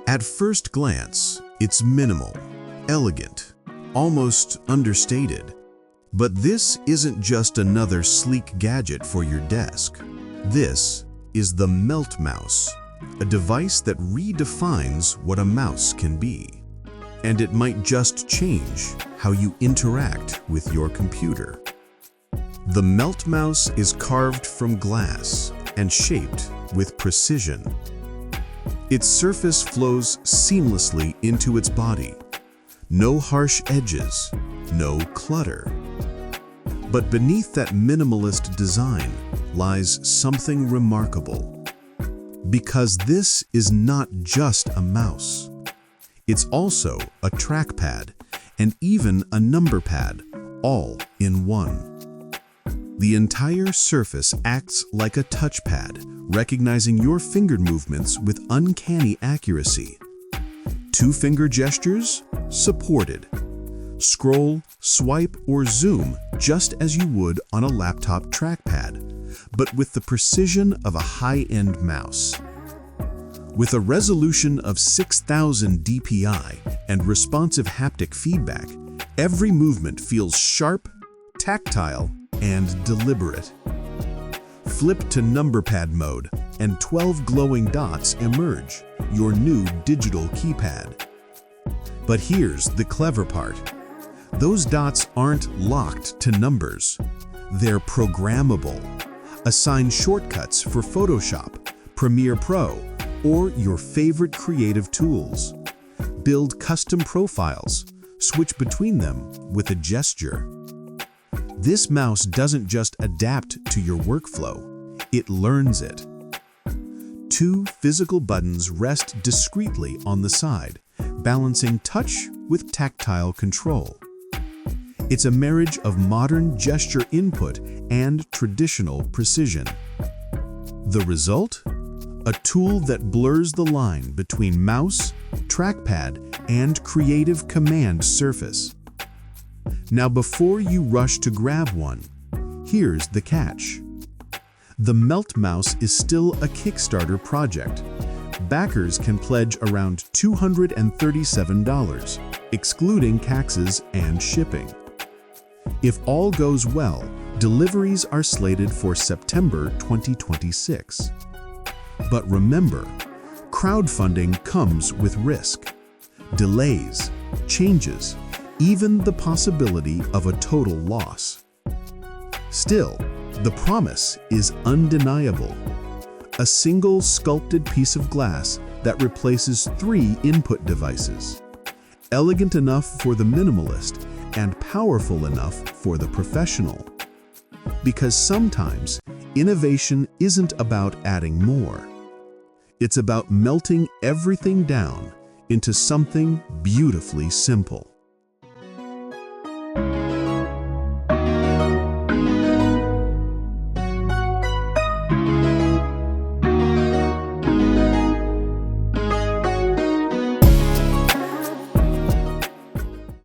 At first glance, it's minimal, elegant, almost understated. But this isn't just another sleek gadget for your desk. This is the Melt Mouse, a device that redefines what a mouse can be. And it might just change how you interact with your computer. The Melt Mouse is carved from glass and shaped with precision. Its surface flows seamlessly into its body. No harsh edges, no clutter. But beneath that minimalist design lies something remarkable. Because this is not just a mouse. It's also a trackpad and even a number pad, all in one. The entire surface acts like a touchpad, recognizing your finger movements with uncanny accuracy. 2-finger gestures? Supported. Scroll, swipe, or zoom just as you would on a laptop trackpad, but with the precision of a high-end mouse. With a resolution of 6,000 dpi and responsive haptic feedback, every movement feels sharp, tactile, and deliberate. Flip to number pad mode, and 12 glowing dots emerge, your new digital keypad. But here's the clever part. Those dots aren't locked to numbers. They're programmable. Assign shortcuts for Photoshop, Premiere Pro, or your favorite creative tools. Build custom profiles. Switch between them with a gesture. This mouse doesn't just adapt to your workflow, it learns it. 2 physical buttons rest discreetly on the side, balancing touch with tactile control. It's a marriage of modern gesture input and traditional precision. The result? A tool that blurs the line between mouse, trackpad, and creative command surface. Now, before you rush to grab one, here's the catch. The Melt Mouse is still a Kickstarter project. Backers can pledge around $237, excluding taxes and shipping. If all goes well, deliveries are slated for September 2026. But remember, crowdfunding comes with risk, delays, changes, even the possibility of a total loss. Still, the promise is undeniable. A single sculpted piece of glass that replaces 3 input devices. Elegant enough for the minimalist and powerful enough for the professional. Because sometimes, innovation isn't about adding more. It's about melting everything down into something beautifully simple.